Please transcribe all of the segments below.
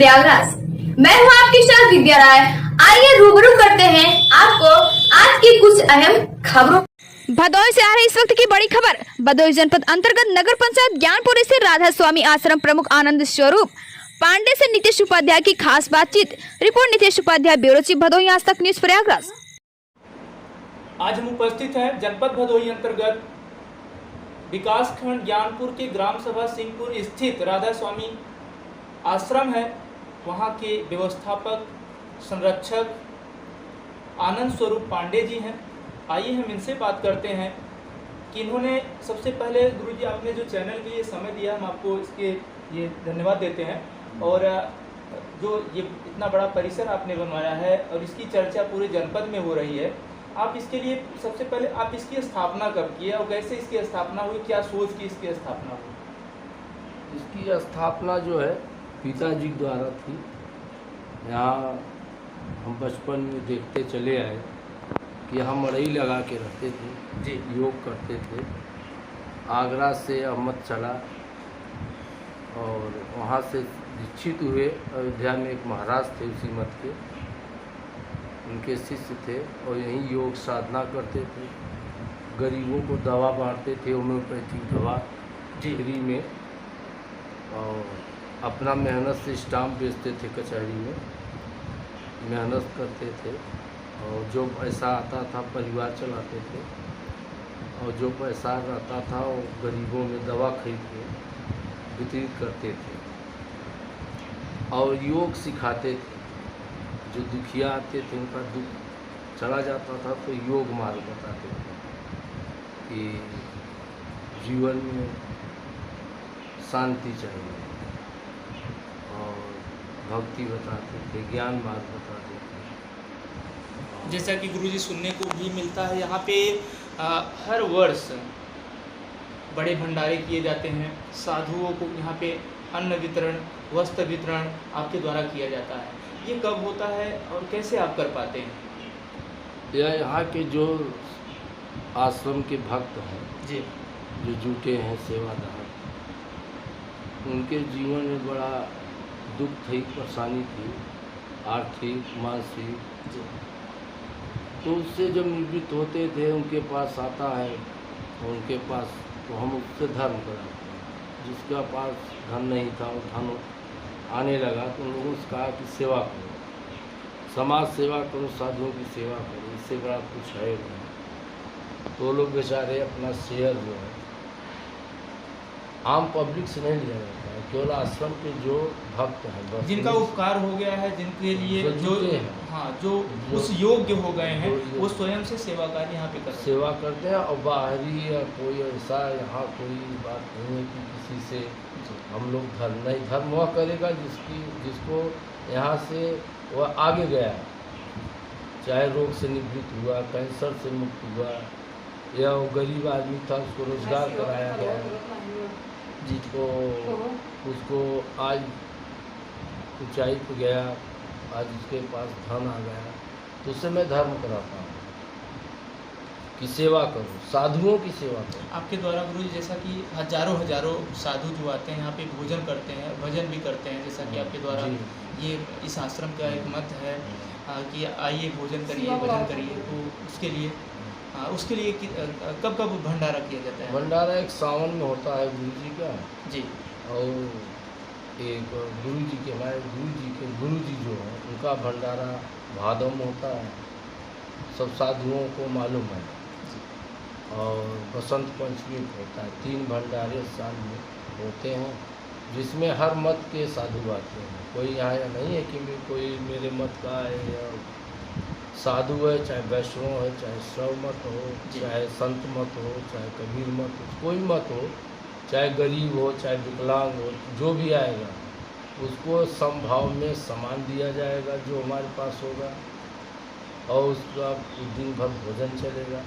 प्रयागराज। मैं हूं आपकी शरद विद्या राय। आइए रूबरू करते हैं आपको आज की कुछ अहम खबरों। भदोही से आ रही इस वक्त की बड़ी खबर। भदोही जनपद अंतर्गत नगर पंचायत ज्ञानपुर स्थित राधा स्वामी आश्रम प्रमुख आनंद स्वरूप पांडे से नीतीश उपाध्याय की खास बातचीत। Report Nitish Upadhyay, bureau chief, Bhadohi Aaj Tak news, Prayagraj. आज हम उपस्थित हैं जनपद भदोही अंतर्गत विकास खंड ज्ञानपुर के ग्राम सभा सिंहपुर स्थित राधा स्वामी आश्रम है। वहाँ के व्यवस्थापक संरक्षक आनंद स्वरूप पांडे जी हैं। आइए हम इनसे बात करते हैं कि इन्होंने सबसे पहले, गुरुजी आपने जो चैनल के लिए समय दिया, हम आपको इसके ये धन्यवाद देते हैं। और जो ये इतना बड़ा परिसर आपने बनवाया है और इसकी चर्चा पूरे जनपद में हो रही है, आप इसके लिए सबसे पहले आप इसकी स्थापना कब की और कैसे इसकी स्थापना हुई, क्या सोच की इसकी स्थापना हुई? इसकी स्थापना जो है पिताजी द्वारा थी। यहाँ हम बचपन में देखते चले आए कि हम मड़ई लगा के रहते थे जी, योग करते थे। आगरा से अहमद चला और वहाँ से दीक्षित हुए। अयोध्या में एक महाराज थे उसी मत के, उनके शिष्य थे और यहीं योग साधना करते थे। गरीबों को दवा बांटते थे, होम्योपैथिक दवा फ्री में, और अपना मेहनत से स्टाम्प बेचते थे, कचहरी में मेहनत करते थे और जो पैसा आता था परिवार चलाते थे और जो पैसा रहता था वो गरीबों में दवा खरीद के वितरित करते थे और योग सिखाते थे। जो दुखिया आते थे उनका दुख चला जाता था तो योग मार्ग बताते थे कि जीवन में शांति चाहिए, और भक्ति बताते थे, ज्ञान मार्ग बताते थे। जैसा कि गुरुजी सुनने को भी मिलता है, यहाँ पे हर वर्ष बड़े भंडारे किए जाते हैं। साधुओं को यहाँ पे अन्न वितरण, वस्त्र वितरण आपके द्वारा किया जाता है। ये कब होता है और कैसे आप कर पाते हैं? यह यहाँ के जो आश्रम के भक्त हैं जी, जो जुटे हैं सेवादार, उनके जीवन में बड़ा दुख थी, परेशानी थी, आर्थिक मानसिक। जी, तो उससे जब निवृत्त होते थे उनके पास आता है, उनके पास तो हम उससे धर्म कराते हैं। जिसका पास धन नहीं था वो धन आने लगा तो उन लोगों से कहा कि सेवा करो, समाज सेवा करो, साधुओं की सेवा करो, इससे बड़ा कुछ है नहीं। तो लोग बेचारे अपना शेयर जो है आम पब्लिक से नहीं लिया जाता है, केवल आश्रम के जो भक्त हैं, बस जिनका उपकार हो गया है, जिनके लिए जो जो जुटे हैं, हाँ जो उस योग्य हो गए हैं, जो वो स्वयं से सेवा कार्य यहाँ पे करते हैं। सेवा करते हैं। और बाहरी या कोई ऐसा यहाँ कोई बात नहीं है कि किसी से हम लोग धर्म नहीं, धर्म वह करेगा जिसको यहाँ से वह आगे गया, चाहे रोग से निवृत्त हुआ, कैंसर से मुक्त हुआ, या वो गरीब आदमी था उसको रोजगार कराया गया, जिसको उसको आज ऊंचाई पर गया, आज उसके पास धन आ गया, तो उससे मैं धर्म कराता हूँ कि सेवा करो, साधुओं की सेवा करो। आपके द्वारा गुरुजी जैसा कि हजारों साधु जो आते हैं यहाँ पे भोजन करते हैं, भजन भी करते हैं, जैसा कि आपके द्वारा जी। ये इस आश्रम का एक मत है कि आइए भोजन करिए, भजन करिए। तो उसके लिए कब कब भंडारा किया जाता है? भंडारा एक सावन में होता है गुरु जी का, जी, और एक गुरु जी के हमारे गुरु जी जो हैं उनका भंडारा भादव में होता है, सब साधुओं को मालूम है। और बसंत पंचमी को होता है। 3 भंडारे साल में होते हैं जिसमें हर मत के साधु आते हैं। कोई यहाँ नहीं है कि कोई मेरे मत का है या साधु है, चाहे वैष्णव है, चाहे शैव मत हो, चाहे संत मत हो, चाहे कबीर मत हो, कोई मत हो, चाहे गरीब हो, चाहे विकलांग हो, जो भी आएगा उसको समभाव में सामान दिया जाएगा जो हमारे पास होगा, और उसका दिन भर भोजन चलेगा।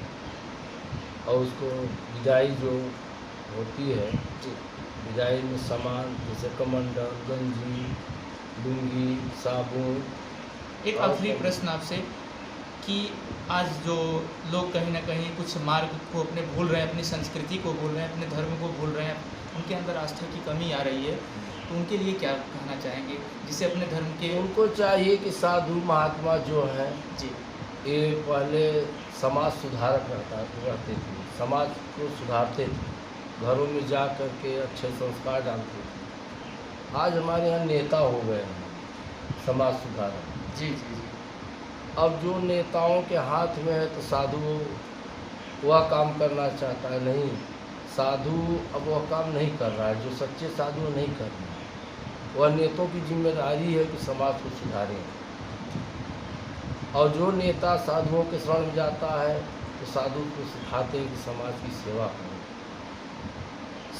और उसको विदाई जो होती है, विदाई में सामान जैसे कमंडल, गंजी, लुंगी, साबुन। एक आखिरी प्रश्न आपसे कि आज जो लोग कहीं ना कहीं कुछ मार्ग को अपने भूल रहे हैं, अपनी संस्कृति को भूल रहे हैं, अपने धर्म को भूल रहे हैं, उनके अंदर आस्था की कमी आ रही है, तो उनके लिए क्या कहना चाहेंगे जिसे अपने धर्म के उनको चाहिए कि साधु महात्मा जो हैं जी ये पहले समाज सुधारक रहते थे, समाज को सुधारते थे, घरों में जा कर के अच्छे संस्कार डालते थे। आज हमारे यहाँ नेता हो गए हैं समाज सुधारक। जी जी जी अब जो नेताओं के हाथ में है तो साधु वह काम करना चाहता है, नहीं साधु अब वह काम नहीं कर रहा है, जो सच्चे साधु नहीं कर रहे हैं। वह नेताओं की जिम्मेदारी है कि समाज को सुधारें, और जो नेता साधुओं के शरण में जाता है तो साधु को सिखाते हैं कि समाज की सेवा करें।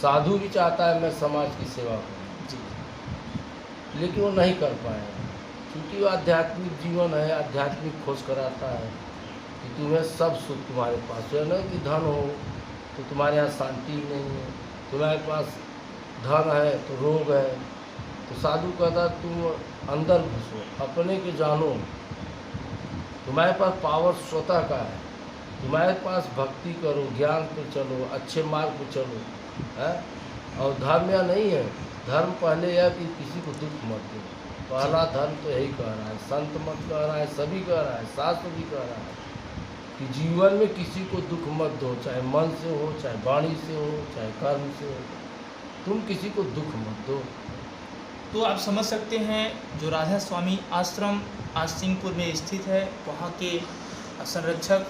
साधु भी चाहता है मैं समाज की सेवा करूं, जी लेकिन वो नहीं कर पाए, क्योंकि वो आध्यात्मिक जीवन है, आध्यात्मिक खोज कराता है कि तुम्हें सब सुख तुम्हारे पास है, नहीं कि धन हो तो तुम्हारे यहाँ शांति नहीं है, तुम्हारे पास धन है तो रोग है। तो साधु कहता तुम अंदर घुसो, अपने के जानो, तुम्हारे पास पावर स्वतः का है, तुम्हारे पास भक्ति करो, ज्ञान पे चलो, अच्छे मार्ग पे चलो है। और धर्म या नहीं है, धर्म पहले यह कि किसी को दुख मत दो, पहला धर्म तो यही कह रहा है, संत मत कह रहा है, सभी कह रहा है, शास्त्र भी कह रहा है कि जीवन में किसी को दुख मत दो, चाहे मन से हो, चाहे वाणी से हो, चाहे कर्म से हो, तुम किसी को दुख मत दो। तो आप समझ सकते हैं जो राधा स्वामी आश्रम आज सिंहपुर में स्थित है, वहाँ के संरक्षक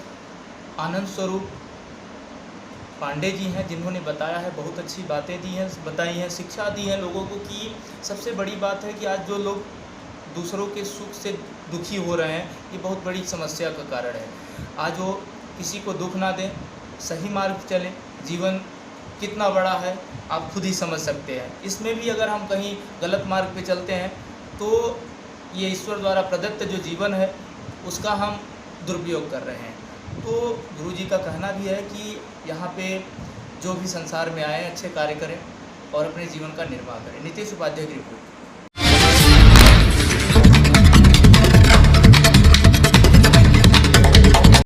आनंद स्वरूप पांडे जी हैं, जिन्होंने बताया है, बहुत अच्छी बातें दी हैं, बताई हैं, शिक्षा दी है लोगों को कि सबसे बड़ी बात है कि आज जो लोग दूसरों के सुख से दुखी हो रहे हैं, ये बहुत बड़ी समस्या का कारण है। आज वो किसी को दुख ना दें, सही मार्ग पर चलें, जीवन कितना बड़ा है आप खुद ही समझ सकते हैं। इसमें भी अगर हम कहीं गलत मार्ग पे चलते हैं तो ये ईश्वर द्वारा प्रदत्त जो जीवन है उसका हम दुरुपयोग कर रहे हैं। तो गुरु जी का कहना भी है कि यहाँ पे जो भी संसार में आए अच्छे कार्य करें और अपने जीवन का निर्वाह करें। नितेश उपाध्याय की रिपोर्ट।